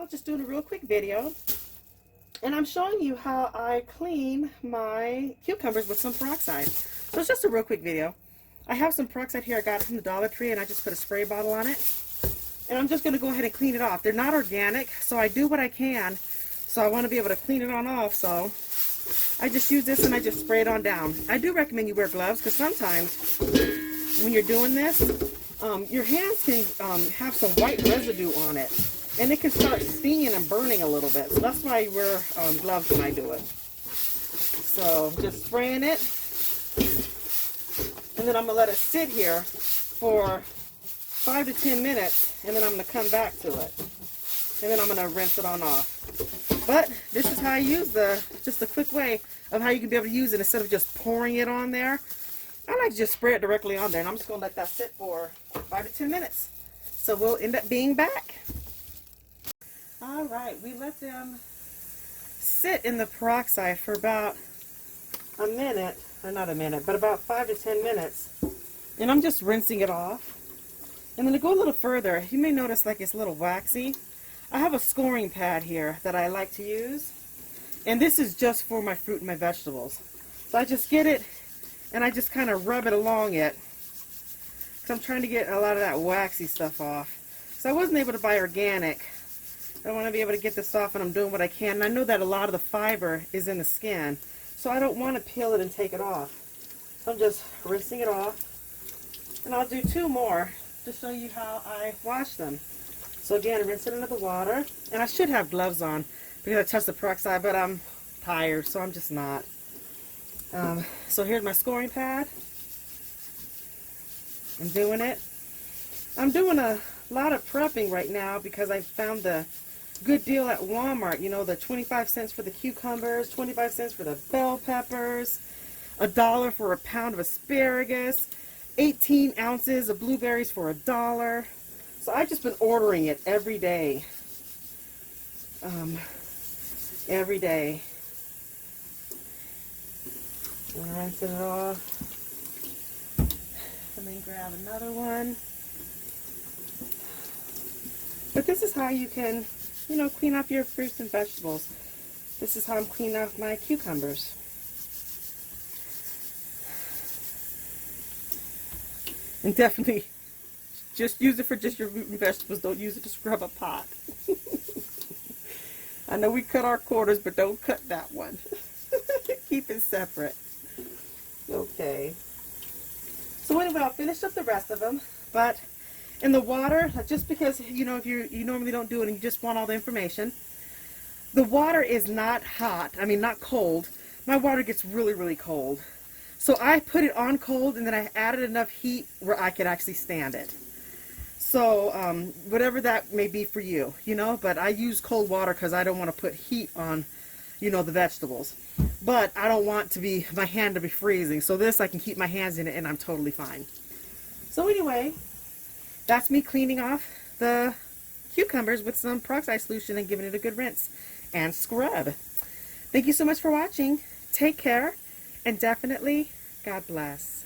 now just doing a real quick video, and I'm showing you how I clean my cucumbers with some peroxide. So it's just a real quick video. I have some peroxide here I got from the Dollar Tree, and I just put a spray bottle on it, and I'm just going to go ahead and clean it off. They're not organic, so I do what I can, so I want to be able to clean it on off. So I just use this and I just spray it on down. I do recommend you wear gloves, because sometimes when you're doing this, your hands can have some white residue on it, and it can start stinging and burning a little bit. So that's why I wear gloves when I do it. So just spraying it, and then I'm going to let it sit here for 5 to 10 minutes, and then I'm going to come back to it, and then I'm going to rinse it on off. But this is how I use just a quick way of how you can be able to use it instead of just pouring it on there. I like to just spray it directly on there, and I'm just going to let that sit for 5 to 10 minutes. So we'll end up being back. All right, we let them sit in the peroxide for about a minute, or not a minute, but about 5 to 10 minutes. And I'm just rinsing it off. And then to go a little further, you may notice like it's a little waxy. I have a scoring pad here that I like to use, and this is just for my fruit and my vegetables. So I just get it and I just kind of rub it along it, because I'm trying to get a lot of that waxy stuff off. So I wasn't able to buy organic. I want to be able to get this off, and I'm doing what I can. And I know that a lot of the fiber is in the skin, so I don't want to peel it and take it off. So I'm just rinsing it off, and I'll do 2 more to show you how I wash them. So again, rinse it under the water, and I should have gloves on because I touched the peroxide, but I'm tired, so I'm just not. So here's my scoring pad. I'm doing it. I'm doing a lot of prepping right now because I found the good deal at Walmart. You know, the 25 cents for the cucumbers, 25 cents for the bell peppers, $1 for a pound of asparagus, 18 ounces of blueberries for $1. So I've just been ordering it every day. Every day. And rinsing it off. And then grab another one. But this is how you can, you know, clean up your fruits and vegetables. This is how I'm cleaning up my cucumbers. And definitely just use it for just your root and vegetables. Don't use it to scrub a pot. I know we cut our quarters, but don't cut that one. Keep it separate. Okay. So anyway, I'll finish up the rest of them. But in the water, just because, you know, if you normally don't do it and you just want all the information, the water is not hot. I mean, not cold. My water gets really, really cold. So I put it on cold, and then I added enough heat where I could actually stand it. So whatever that may be for you, you know, but I use cold water because I don't want to put heat on, you know, the vegetables. But I don't want my hand to be freezing. So this, I can keep my hands in it, and I'm totally fine. So anyway, that's me cleaning off the cucumbers with some peroxide solution and giving it a good rinse and scrub. Thank you so much for watching. Take care, and definitely, God bless.